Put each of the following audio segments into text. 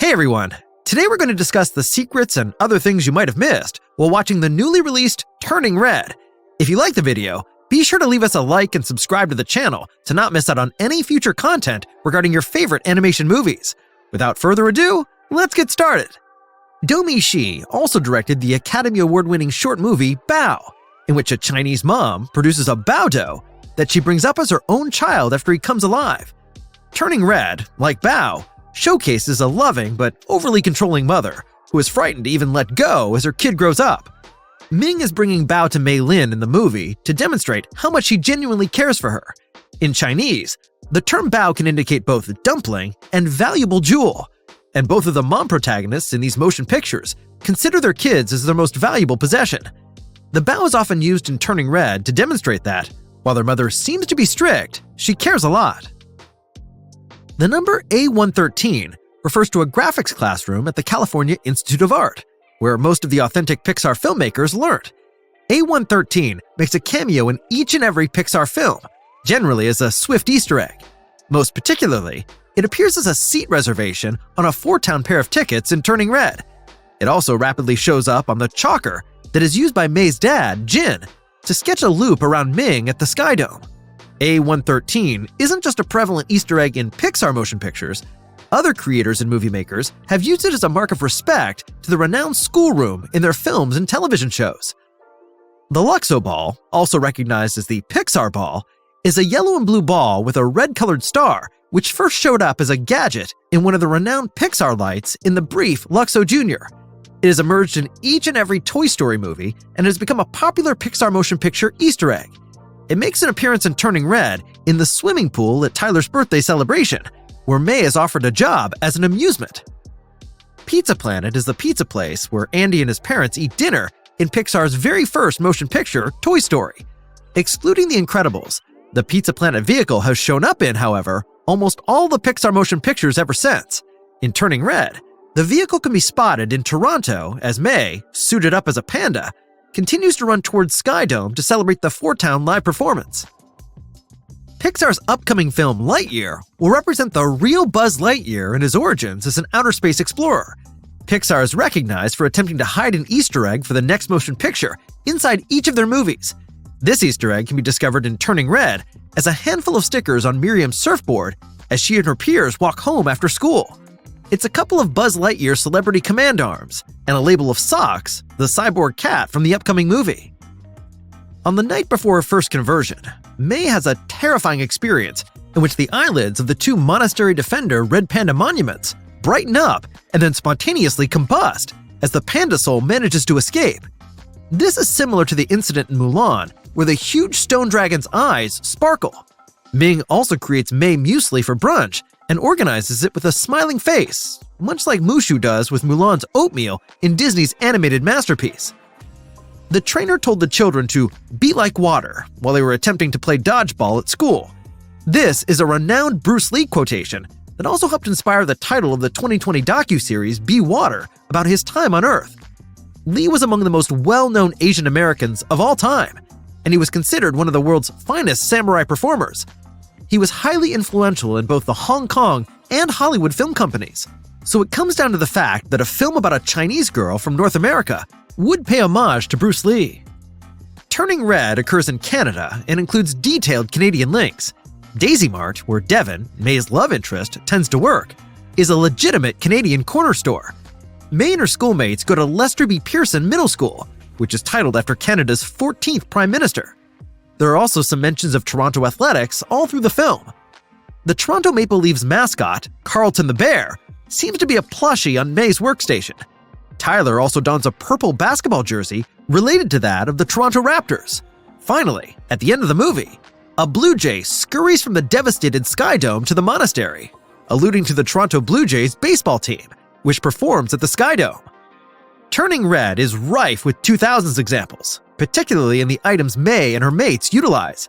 Hey everyone! Today we're going to discuss the secrets and other things you might have missed while watching the newly released Turning Red. If you like the video, be sure to leave us a like and subscribe to the channel to not miss out on any future content regarding your favorite animation movies. Without further ado, let's get started! Domee Shi also directed the Academy Award-winning short movie Bao, in which a Chinese mom produces a bao dough that she brings up as her own child after he comes alive. Turning Red, like Bao, showcases a loving but overly controlling mother who is frightened to even let go as her kid grows up. Ming is bringing Bao to Mei Lin in the movie to demonstrate how much he genuinely cares for her. In Chinese, the term Bao can indicate both dumpling and valuable jewel, and both of the mom protagonists in these motion pictures consider their kids as their most valuable possession. The Bao is often used in Turning Red to demonstrate that, while their mother seems to be strict, she cares a lot. The number A113 refers to a graphics classroom at the California Institute of Art, where most of the authentic Pixar filmmakers learned. A113 makes a cameo in each and every Pixar film, generally as a swift Easter egg. Most particularly, it appears as a seat reservation on a 4-town pair of tickets in Turning Red. It also rapidly shows up on the chalker that is used by Mei's dad, Jin, to sketch a loop around Ming at the Sky Dome. A113 isn't just a prevalent Easter egg in Pixar motion pictures. Other creators and movie makers have used it as a mark of respect to the renowned schoolroom in their films and television shows. The Luxo ball, also recognized as the Pixar ball, is a yellow and blue ball with a red-colored star which first showed up as a gadget in one of the renowned Pixar lights in the brief Luxo Jr. It has emerged in each and every Toy Story movie and has become a popular Pixar motion picture Easter egg. It makes an appearance in Turning Red in the swimming pool at Tyler's birthday celebration, where Mei is offered a job as an amusement. Pizza Planet is the pizza place where Andy and his parents eat dinner in Pixar's very first motion picture, Toy Story. Excluding The Incredibles, the Pizza Planet vehicle has shown up in, however, almost all the Pixar motion pictures ever since. In Turning Red, the vehicle can be spotted in Toronto as Mei, suited up as a panda, continues to run towards Sky Dome to celebrate the 4-town live performance. Pixar's upcoming film Lightyear will represent the real Buzz Lightyear and his origins as an outer space explorer. Pixar is recognized for attempting to hide an Easter egg for the next motion picture inside each of their movies. This Easter egg can be discovered in Turning Red as a handful of stickers on Miriam's surfboard as she and her peers walk home after school. It's a couple of Buzz Lightyear celebrity command arms and a label of Socks, the cyborg cat from the upcoming movie. On the night before her first conversion, Mei has a terrifying experience in which the eyelids of the 2 Monastery Defender red panda monuments brighten up and then spontaneously combust as the panda soul manages to escape. This is similar to the incident in Mulan, where the huge stone dragon's eyes sparkle. Ming also creates Mei muesli for brunch and organizes it with a smiling face, much like Mushu does with Mulan's oatmeal in Disney's animated masterpiece. The trainer told the children to be like water while they were attempting to play dodgeball at school. This is a renowned Bruce Lee quotation that also helped inspire the title of the 2020 docuseries Be Water about his time on Earth. Lee was among the most well-known Asian Americans of all time, and he was considered one of the world's finest samurai performers. He was highly influential in both the Hong Kong and Hollywood film companies, so it comes down to the fact that a film about a Chinese girl from North America would pay homage to Bruce Lee. Turning Red occurs in Canada and includes detailed Canadian links. Daisy Mart, where Devon, Mei's love interest, tends to work, is a legitimate Canadian corner store. Mei and her schoolmates go to Lester B. Pearson Middle School, which is titled after Canada's 14th Prime Minister. There are also some mentions of Toronto athletics all through the film. The Toronto Maple Leafs mascot, Carlton the Bear, seems to be a plushie on Mei's workstation. Tyler also dons a purple basketball jersey related to that of the Toronto Raptors. Finally, at the end of the movie, a Blue Jay scurries from the devastated Sky Dome to the monastery, alluding to the Toronto Blue Jays baseball team, which performs at the Sky Dome. Turning Red is rife with 2000s examples, particularly in the items Mei and her mates utilize.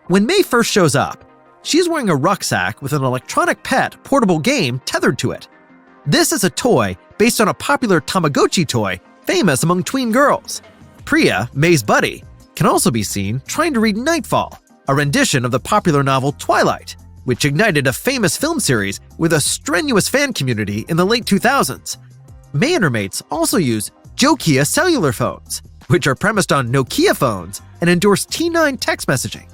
When Mei first shows up, she's wearing a rucksack with an electronic pet portable game tethered to it. This is a toy based on a popular Tamagotchi toy famous among tween girls. Priya, Mei's buddy, can also be seen trying to read Nightfall, a rendition of the popular novel Twilight. which ignited a famous film series with a strenuous fan community in the late 2000s. May and her mates also use Nokia cellular phones, which are premised on Nokia phones and endorse T9 text messaging.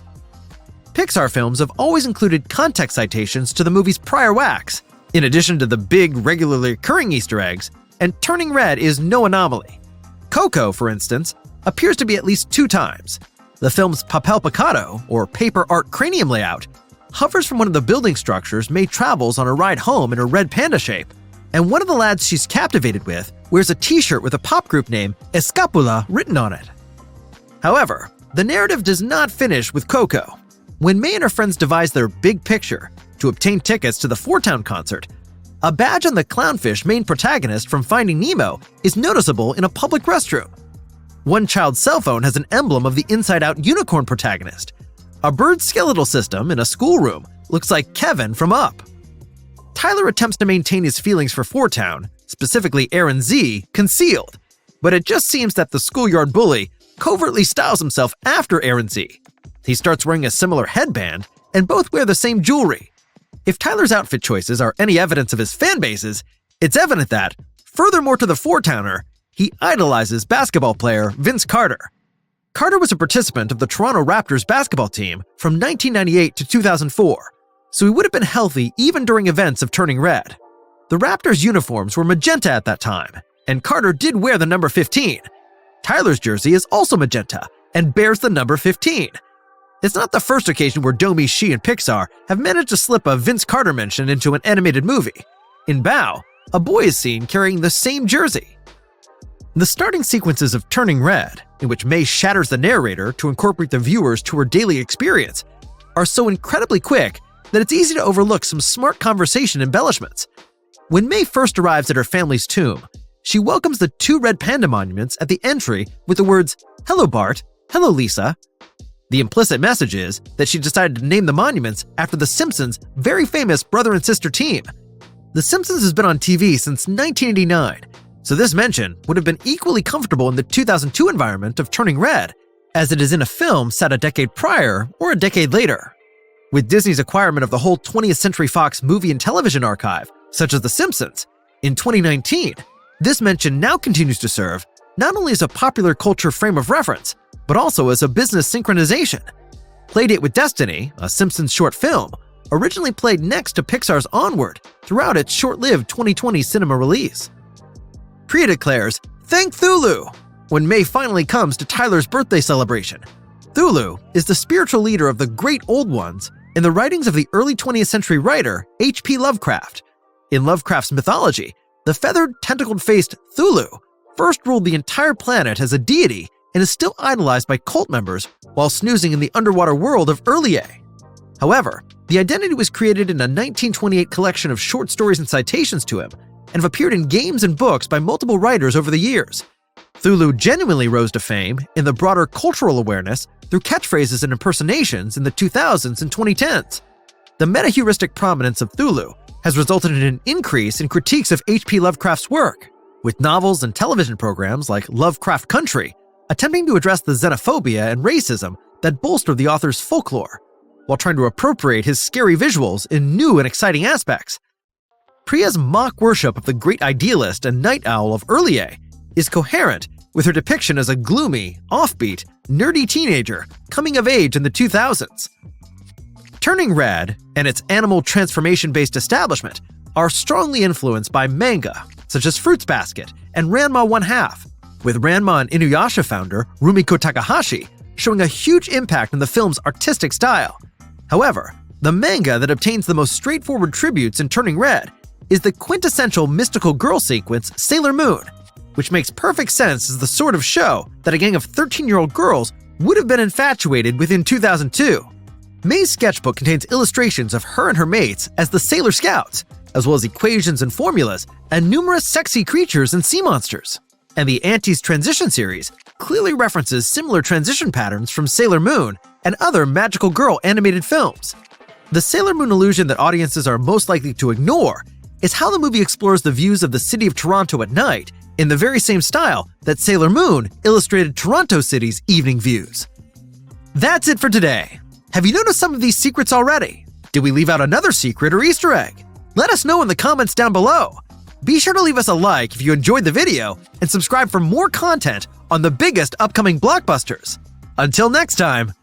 Pixar films have always included context citations to the movie's prior wax, in addition to the big, regularly occurring Easter eggs, and turning red is no anomaly. Coco, for instance, appears to be at least 2 times. The film's papel picado, or paper art cranium layout, hovers from one of the building structures May travels on a ride home in a red panda shape, and one of the lads she's captivated with wears a t-shirt with a pop group name Escapula written on it. However, the narrative does not finish with Coco. When May and her friends devise their big picture to obtain tickets to the Four Town concert, a badge on the clownfish main protagonist from Finding Nemo is noticeable in a public restroom. One child's cell phone has an emblem of the Inside Out unicorn protagonist. A bird skeletal system in a schoolroom looks like Kevin from Up. Tyler attempts to maintain his feelings for Four Town, specifically Aaron Z, concealed, but it just seems that the schoolyard bully covertly styles himself after Aaron Z. He starts wearing a similar headband, and both wear the same jewelry. If Tyler's outfit choices are any evidence of his fan bases, it's evident that, furthermore to the Four Towner, he idolizes basketball player Vince Carter. Carter was a participant of the Toronto Raptors basketball team from 1998 to 2004, so he would have been healthy even during events of turning red. The Raptors' uniforms were magenta at that time, and Carter did wear the number 15. Tyler's jersey is also magenta and bears the number 15. It's not the first occasion where Domi Shi and Pixar have managed to slip a Vince Carter mention into an animated movie. In Bao, a boy is seen carrying the same jersey. The starting sequences of Turning Red, in which May shatters the narrator to incorporate the viewers to her daily experience, are so incredibly quick that it's easy to overlook some smart conversation embellishments. When May first arrives at her family's tomb, she welcomes the 2 red panda monuments at the entry with the words, "Hello Bart, hello Lisa." The implicit message is that she decided to name the monuments after the Simpsons' very famous brother and sister team. The Simpsons has been on TV since 1989, so this mention would have been equally comfortable in the 2002 environment of Turning Red, as it is in a film set a decade prior or a decade later. With Disney's acquirement of the whole 20th Century Fox movie and television archive, such as The Simpsons, in 2019, this mention now continues to serve not only as a popular culture frame of reference, but also as a business synchronization. Playdate with Destiny, a Simpsons short film, originally played next to Pixar's Onward throughout its short-lived 2020 cinema release. Priya declares, "Thank Cthulhu!" when May finally comes to Tyler's birthday celebration. Cthulhu is the spiritual leader of the Great Old Ones in the writings of the early 20th century writer H.P. Lovecraft. In Lovecraft's mythology, the feathered, tentacled-faced Cthulhu first ruled the entire planet as a deity and is still idolized by cult members while snoozing in the underwater world of Erlier. However, the identity was created in a 1928 collection of short stories and citations to him, and have appeared in games and books by multiple writers over the years. Cthulhu genuinely rose to fame in the broader cultural awareness through catchphrases and impersonations in the 2000s and 2010s. The meta-heuristic prominence of Cthulhu has resulted in an increase in critiques of H.P. Lovecraft's work, with novels and television programs like Lovecraft Country attempting to address the xenophobia and racism that bolster the author's folklore, while trying to appropriate his scary visuals in new and exciting aspects. Priya's mock worship of the great idealist and night owl of Erlier is coherent with her depiction as a gloomy, offbeat, nerdy teenager coming of age in the 2000s. Turning Red and its animal transformation-based establishment are strongly influenced by manga, such as Fruits Basket and Ranma 1/2, with Ranma and Inuyasha founder Rumiko Takahashi showing a huge impact in the film's artistic style. However, the manga that obtains the most straightforward tributes in Turning Red is the quintessential mystical girl sequence Sailor Moon, which makes perfect sense as the sort of show that a gang of 13-year-old girls would have been infatuated with in 2002. May's sketchbook contains illustrations of her and her mates as the Sailor Scouts, as well as equations and formulas and numerous sexy creatures and sea monsters. And the Auntie's Transition series clearly references similar transition patterns from Sailor Moon and other magical girl animated films. The Sailor Moon illusion that audiences are most likely to ignore is how the movie explores the views of the city of Toronto at night in the very same style that Sailor Moon illustrated Toronto City's evening views. That's it for today. Have you noticed some of these secrets already? Did we leave out another secret or Easter egg? Let us know in the comments down below. Be sure to leave us a like if you enjoyed the video and subscribe for more content on the biggest upcoming blockbusters. Until next time,